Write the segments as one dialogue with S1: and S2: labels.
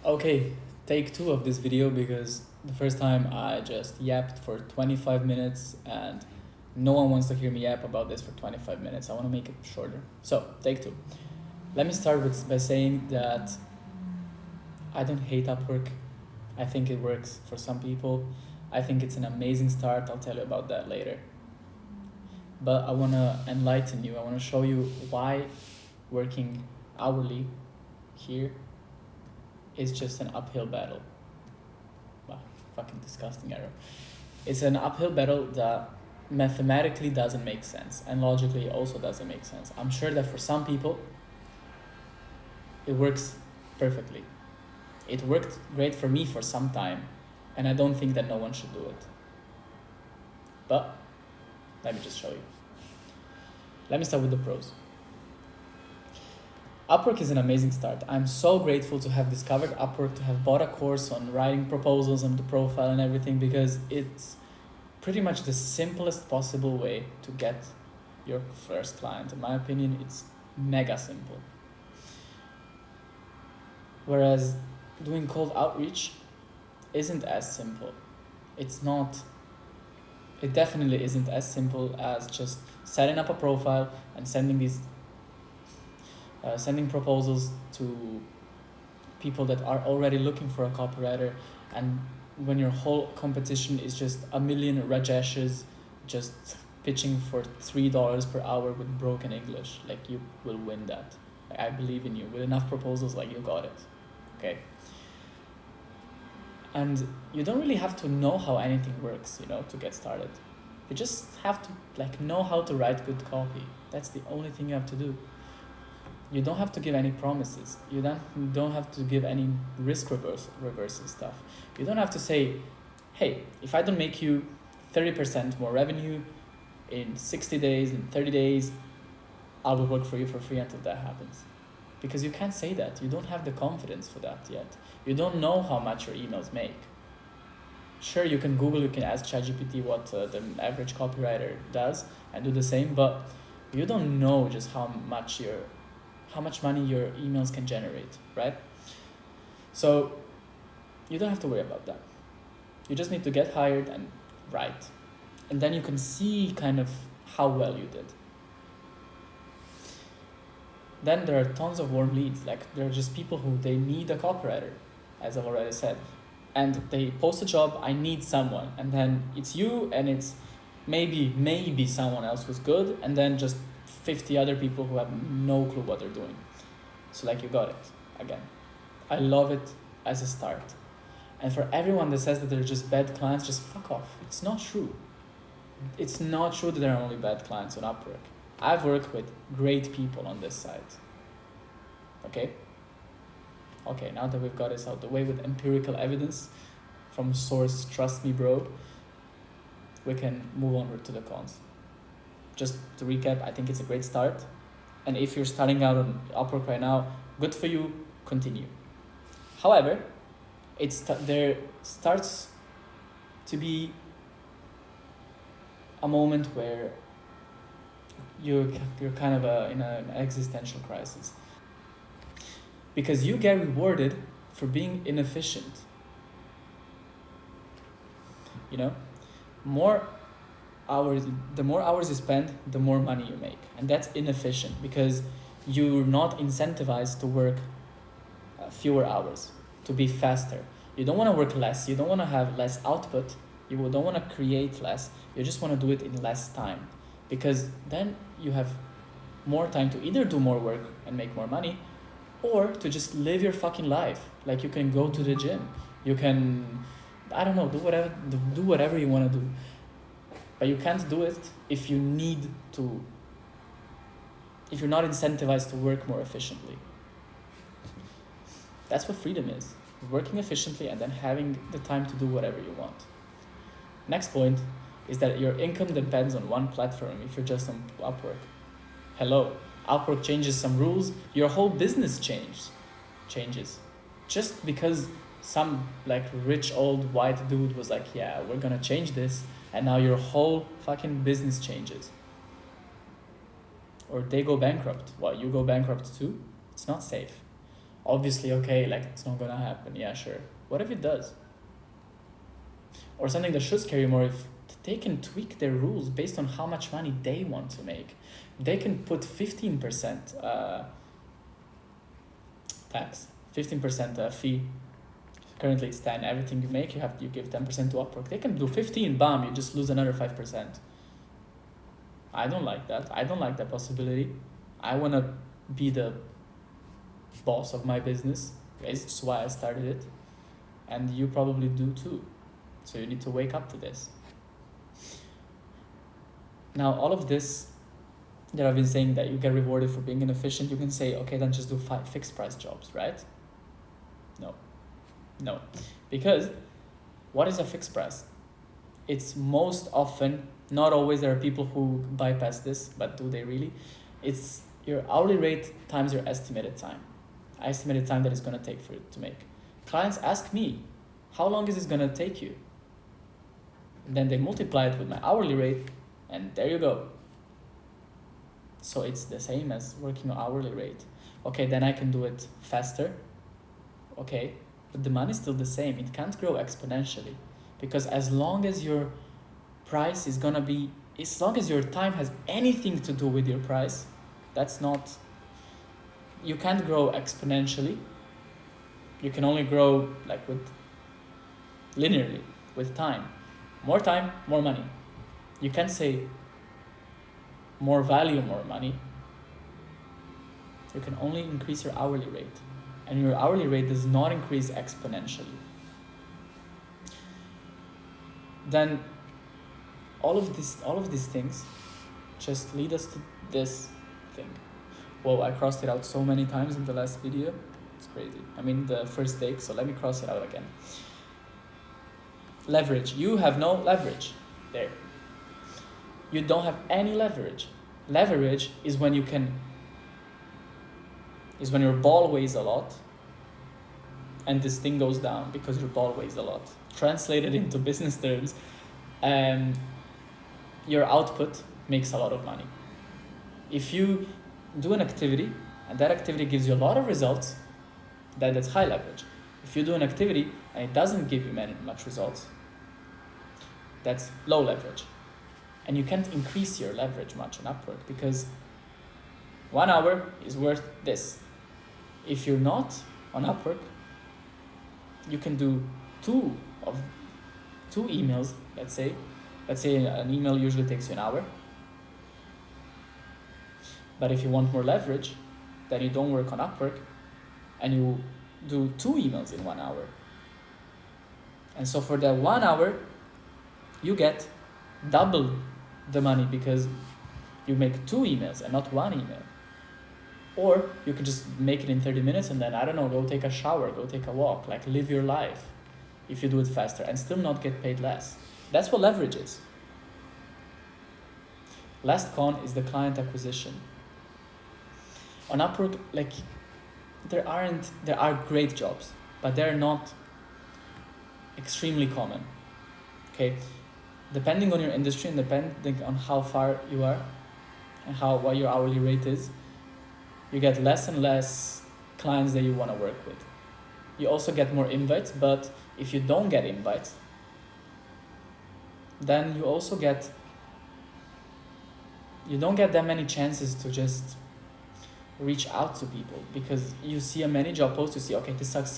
S1: Okay, take two of this video because the first time I just yapped for 25 minutes and no one wants to hear me yap about this for 25 minutes. I want to make it shorter. So, take two. Let me start by saying that I don't hate Upwork. I think it works for some people. I think it's an amazing start. I'll tell you about that later. But I want to enlighten you. I want to show you why working hourly here is just an uphill battle. Wow, fucking disgusting error. It's an uphill battle that mathematically doesn't make sense and logically also doesn't make sense. I'm sure that for some people it works perfectly. It worked great for me for some time, and I don't think that no one should do it. But let me just show you. Let me start with the pros. Upwork is an amazing start. I'm so grateful to have discovered Upwork, to have bought a course on writing proposals and the profile and everything, because it's pretty much the simplest possible way to get your first client. In my opinion, it's mega simple. Whereas doing cold outreach isn't as simple. It definitely isn't as simple as just setting up a profile and sending proposals to people that are already looking for a copywriter, and when your whole competition is just a million Rajeshes just pitching for $3 per hour with broken English, like, you will win that. I believe in you. With enough proposals, like, you got it. Okay. And you don't really have to know how anything works, to get started. You just have to know how to write good copy. That's the only thing you have to do. You don't have to give any promises. You don't have to give any risk reversal stuff. You don't have to say, hey, if I don't make you 30% more revenue in 60 days, in 30 days, I will work for you for free until that happens. Because you can't say that. You don't have the confidence for that yet. You don't know how much your emails make. Sure, you can Google, you can ask ChatGPT what the average copywriter does and do the same, but you don't know just how much money your emails can generate, right? So you don't have to worry about that. You just need to get hired and write. And then you can see kind of how well you did. Then there are tons of warm leads. Like, there are just people who they need a copywriter, as I've already said. And they post a job, I need someone. And then it's you, and it's maybe someone else who's good, and then just 50 other people who have no clue what they're doing. So, you got it. Again, I love it as a start. And for everyone that says that they're just bad clients, just fuck off. It's not true. It's not true that there are only bad clients on Upwork. I've worked with great people on this site. Okay, now that we've got this out the way with empirical evidence from source, trust me, bro, we can move onward to the cons. Just to recap, I think it's a great start. And if you're starting out on Upwork right now, good for you, continue. However, there starts to be a moment where you're kind of in an existential crisis. Because you get rewarded for being inefficient. The more hours you spend, the more money you make. And that's inefficient because you're not incentivized to work fewer hours, to be faster. You don't want to work less. You don't want to have less output. You don't want to create less. You just want to do it in less time. Because then you have more time to either do more work and make more money, or to just live your fucking life. Like, you can go to the gym. You can, I don't know, do whatever you want to do. But you can't do it if you're not incentivized to work more efficiently. That's what freedom is. Working efficiently and then having the time to do whatever you want. Next point is that your income depends on one platform if you're just on Upwork. Hello, Upwork changes some rules, your whole business changes. Just because some rich old white dude was like, yeah, we're gonna change this, and now your whole fucking business changes. Or they go bankrupt. Well, you go bankrupt too? It's not safe. Obviously, okay, like it's not gonna happen. Yeah, sure. What if it does? Or something that should scare you more, if they can tweak their rules based on how much money they want to make. They can put 15% tax, 15% fee. Currently it's 10. Everything you make, you give 10% to Upwork. They can do 15, bam, you just lose another 5%. I don't like that. I don't like that possibility. I wanna be the boss of my business. It's why I started it. And you probably do too. So you need to wake up to this. Now, all of this that I've been saying, that you get rewarded for being inefficient, you can say, okay, then just do 5 fixed price jobs, right? No. Because what is a fixed price? It's most often, not always, there are people who bypass this, but do they really? It's your hourly rate times your estimated time. Estimated time that it's gonna take for it to make. Clients ask me, how long is this gonna take you? And then they multiply it with my hourly rate, and there you go. So it's the same as working on hourly rate. Okay, then I can do it faster. Okay, but the money is still the same. It can't grow exponentially, because as long as your price is gonna be, as long as your time has anything to do with your price, that's not, you can't grow exponentially. You can only grow like with linearly, with time. More time, more money. You can't say more value, more money. You can only increase your hourly rate, and your hourly rate does not increase exponentially. Then all of these things just lead us to this thing. Whoa, I crossed it out so many times in the last video. It's crazy. I mean, the first take, so let me cross it out again. Leverage. You have no leverage there. You don't have any leverage. Leverage is when your ball weighs a lot and this thing goes down because your ball weighs a lot. Translated into business terms, your output makes a lot of money. If you do an activity and that activity gives you a lot of results, that's high leverage. If you do an activity and it doesn't give you much results, that's low leverage. And you can't increase your leverage much on Upwork because 1 hour is worth this. If you're not on Upwork, you can do two emails, let's say an email usually takes you an hour. But if you want more leverage, then you don't work on Upwork and you do 2 emails in 1 hour. And so for that 1 hour, you get double the money because you make 2 emails and not 1 email. Or you can just make it in 30 minutes and then, I don't know, go take a shower, go take a walk, like live your life if you do it faster and still not get paid less. That's what leverage is. Last con is the client acquisition. On Upwork, like there are great jobs, but they're not extremely common. Okay, depending on your industry and depending on how far you are and what your hourly rate is, you get less and less clients that you want to work with. You also get more invites, but if you don't get invites, then you don't get that many chances to just reach out to people, because you see a many job posts, you see, okay, this sucks.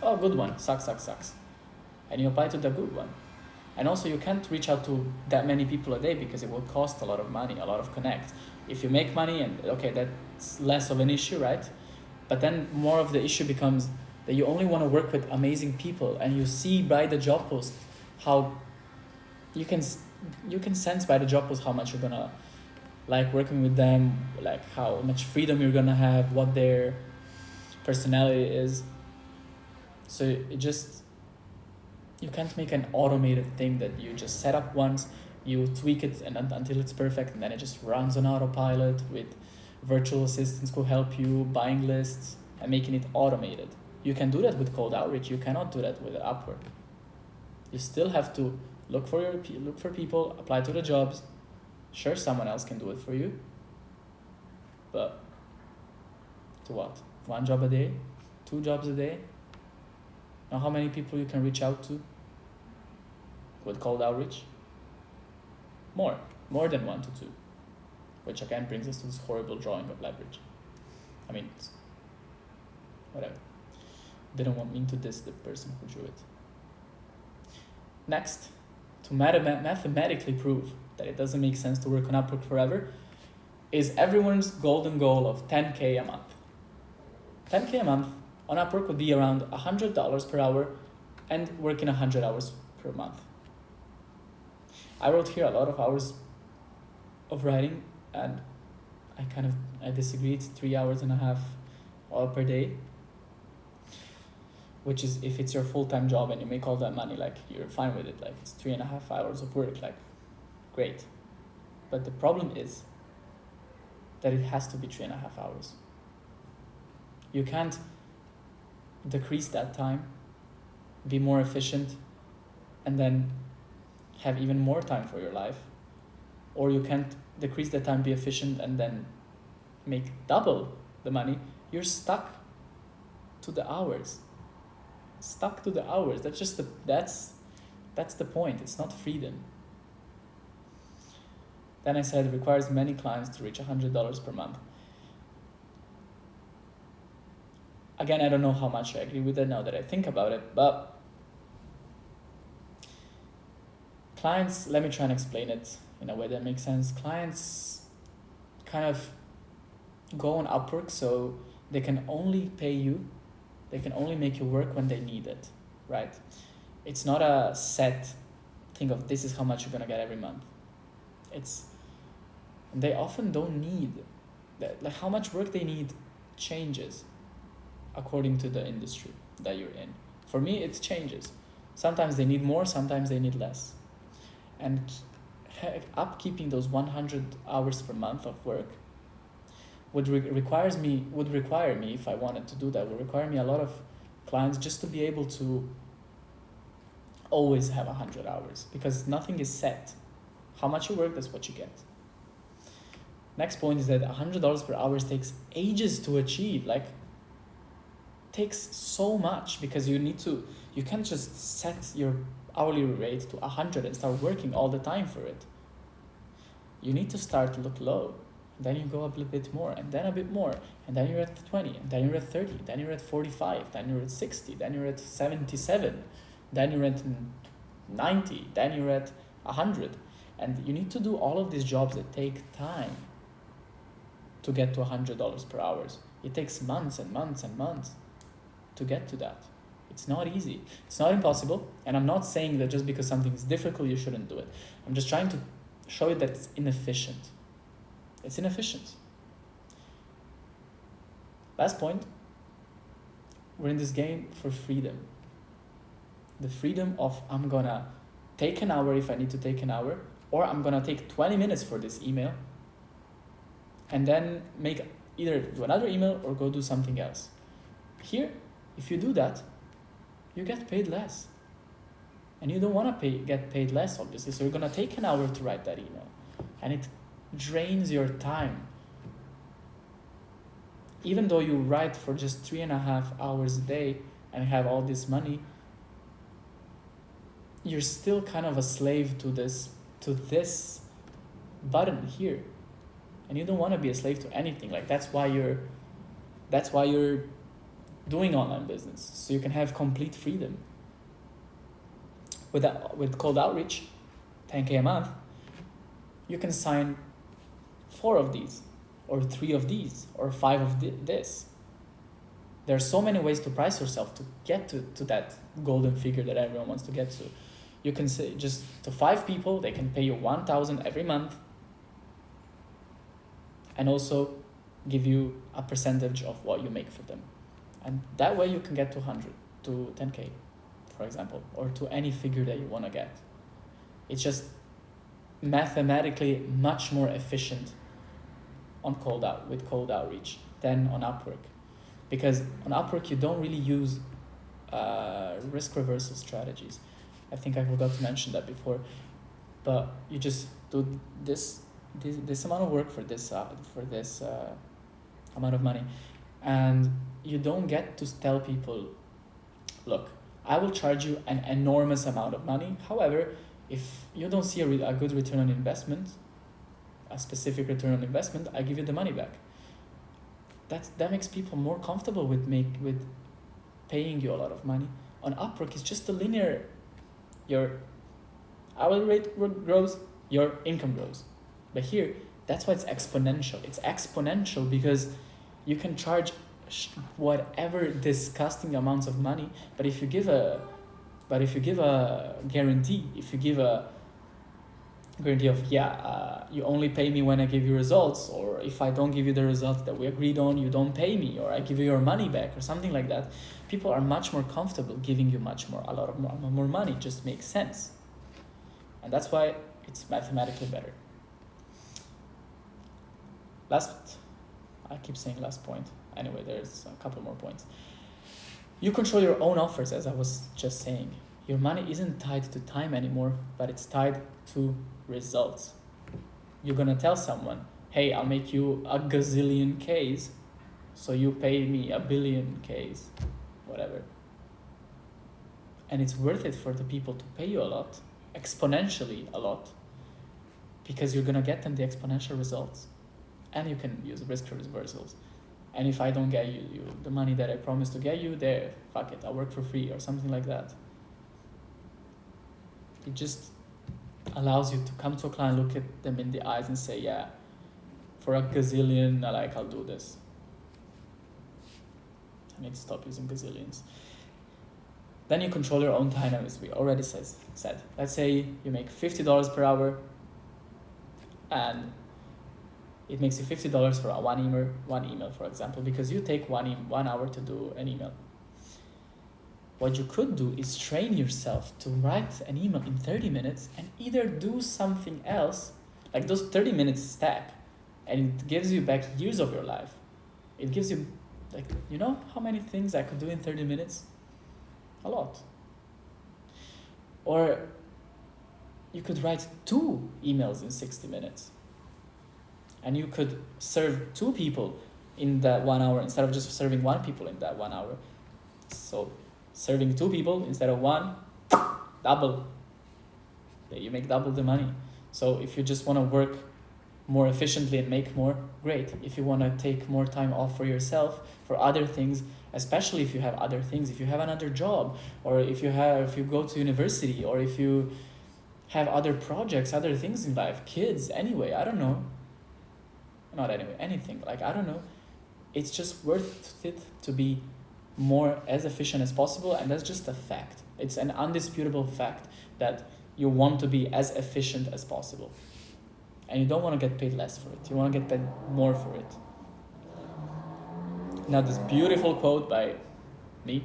S1: Oh, good one, sucks. And you apply to the good one. And also you can't reach out to that many people a day because it will cost a lot of money, a lot of connect. If you make money, and okay, that's less of an issue, right? But then more of the issue becomes that you only want to work with amazing people, and you see by the job post how you can sense by the job post how much you're gonna like working with them, like how much freedom you're gonna have, what their personality is. So you can't make an automated thing that you just set up once, you tweak it until it's perfect, and then it just runs on autopilot with virtual assistants who help you, buying lists, and making it automated. You can do that with cold outreach. You cannot do that with Upwork. You still have to look for people, apply to the jobs. Sure, someone else can do it for you, but to what? 1 job a day, 2 jobs a day. Now how many people you can reach out to with cold outreach? More than 1 to 2, which again brings us to this horrible drawing of leverage. I mean, whatever. Didn't want me to diss the person who drew it. Next, to mathematically prove that it doesn't make sense to work on Upwork forever, is everyone's golden goal of 10K a month. 10K a month on Upwork would be around $100 per hour and working 100 hours per month. I wrote here a lot of hours of writing, and I disagree. It's 3.5 hours all per day, which is, if it's your full-time job and you make all that money, like, you're fine with it. Like, it's 3.5 hours of work, like, great. But the problem is that it has to be 3.5 hours. You can't decrease that time, be more efficient, and then have even more time for your life. Or you can't decrease the time, be efficient, and then make double the money. You're stuck to the hours. That's just that's the point. It's not freedom. Then I said it requires many clients to reach $100 per month. Again, I don't know how much I agree with it now that I think about it, but clients, let me try and explain it in a way that makes sense. Clients kind of go on Upwork, so they can only pay you, they can only make you work when they need it, right? It's not a set thing of this is how much you're gonna get every month. They often don't need that. Like, how much work they need changes according to the industry that you're in. For me, it changes. Sometimes they need more, sometimes they need less. And upkeeping those 100 hours per month of work would require me, if I wanted to do that, would require me a lot of clients just to be able to always have 100 hours, because nothing is set. How much you work, that's what you get. Next point is that $100 per hour takes ages to achieve. Like, takes so much, because you can't just set your hourly rate to 100 and start working all the time for it. You need to start to look low, then you go up a little bit more, and then a bit more, and then you're at 20, and then you're at 30, then you're at 45, then you're at 60, then you're at 77, then you're at 90, then you're at 100. And you need to do all of these jobs that take time to get to $100 per hour. It takes months and months and months to get to that. It's not easy. It's not impossible. And I'm not saying that just because something is difficult, you shouldn't do it. I'm just trying to show you that it's inefficient. It's inefficient. Last point. We're in this game for freedom. The freedom of, I'm gonna take an hour if I need to take an hour, or I'm gonna take 20 minutes for this email, and then either do another email or go do something else. Here, if you do that, you get paid less. And you don't want to get paid less, obviously, so you're going to take an hour to write that email. And it drains your time. Even though you write for just 3.5 hours a day and have all this money, you're still kind of a slave to this button here. And you don't want to be a slave to anything. Like, that's why you're doing online business, so you can have complete freedom. With cold outreach, 10K a month, you can sign 4 of these, or 3 of these, or 5 of this. There are so many ways to price yourself to get to that golden figure that everyone wants to get to. You can say just to 5 people, they can pay you $1,000 every month, and also give you a percentage of what you make for them. And that way you can get to 100, to 10K, for example, or to any figure that you want to get. It's just mathematically much more efficient with cold outreach than on Upwork. Because on Upwork, you don't really use risk reversal strategies. I think I forgot to mention that before, but you just do this amount of work for this amount of money. And you don't get to tell people, look, I will charge you an enormous amount of money. However, if you don't see a good return on investment, a specific return on investment, I give you the money back. That makes people more comfortable with paying you a lot of money. On Upwork, it's just a linear. Your hourly rate grows, your income grows. But here, that's why it's exponential. It's exponential because you can charge whatever disgusting amounts of money, but if you give a guarantee, if you give a guarantee of you only pay me when I give you results, or if I don't give you the results that we agreed on, you don't pay me, or I give you your money back, or something like that, people are much more comfortable giving you a lot of more money. It just makes sense, and that's why it's mathematically better. I keep saying last point. Anyway, there's a couple more points. You control your own offers, as I was just saying. Your money isn't tied to time anymore, but it's tied to results. You're gonna tell someone, hey, I'll make you a gazillion Ks, so you pay me a billion Ks, whatever. And it's worth it for the people to pay you a lot, exponentially a lot, because you're gonna get them the exponential results. And you can use risk reversals. And if I don't get you the money that I promised to get you, there, fuck it, I'll work for free or something like that. It just allows you to come to a client, look at them in the eyes and say, yeah, for a gazillion, I'll do this. I need to stop using gazillions. Then you control your own time, as we already said. Let's say you make $50 per hour and it makes you $50 for one email, for example, because you take 1 hour to do an email. What you could do is train yourself to write an email in 30 minutes and either do something else, like those 30 minutes stack, and it gives you back years of your life. It gives you, you know how many things I could do in 30 minutes? A lot. Or you could write 2 emails in 60 minutes. And you could serve 2 people in that 1 hour instead of just serving 1 people in that 1 hour. So serving 2 people instead of 1, double. You make double the money. So if you just want to work more efficiently and make more, great. If you want to take more time off for yourself, for other things, especially if you have other things, if you have another job, or if you go to university, or if you have other projects, other things in life, kids, anyway, I don't know. Not anyway, anything, I don't know. It's just worth it to be more as efficient as possible, and that's just a fact. It's an undisputable fact that you want to be as efficient as possible. And you don't want to get paid less for it. You want to get paid more for it. Now this beautiful quote by me.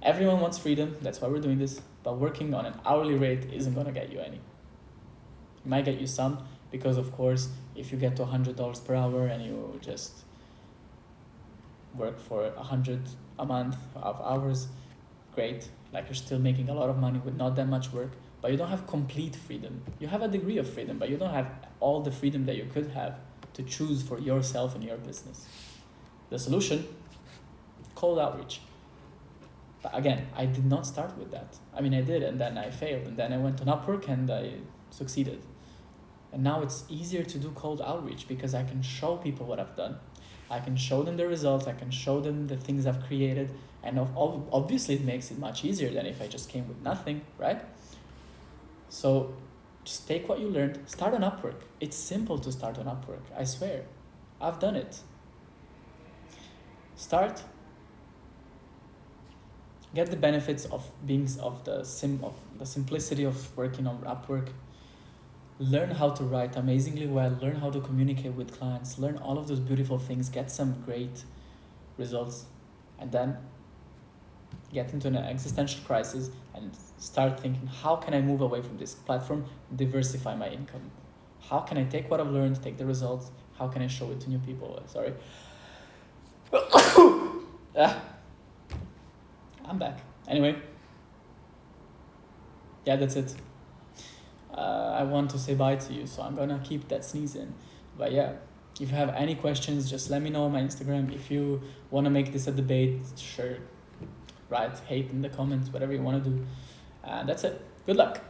S1: Everyone wants freedom, that's why we're doing this, but working on an hourly rate isn't going to get you any. It might get you some, because of course, if you get to $100 per hour and you just work for 100 a month of hours, great. You're still making a lot of money with not that much work, but you don't have complete freedom. You have a degree of freedom, but you don't have all the freedom that you could have to choose for yourself and your business. The solution, cold outreach. But again, I did not start with that. I did, and then I failed, and then I went on Upwork and I succeeded. And now it's easier to do cold outreach because I can show people what I've done. I can show them the results. I can show them the things I've created. And obviously it makes it much easier than if I just came with nothing, right? So just take what you learned. Start on Upwork. It's simple to start on Upwork. I swear. I've done it. Start. Get the benefits of the simplicity of working on Upwork. Learn how to write amazingly well, learn how to communicate with clients, learn all of those beautiful things, get some great results, and then get into an existential crisis and start thinking, how can I move away from this platform, diversify my income? How can I take what I've learned, take the results, how can I show it to new people? Sorry. I'm back. Anyway. Yeah, that's it. I want to say bye to you, so I'm gonna keep that sneeze in. But yeah, If you have any questions, just let me know on my Instagram. If you want to make this a debate, sure, write hate in the comments, whatever you want to do. And that's it. Good luck.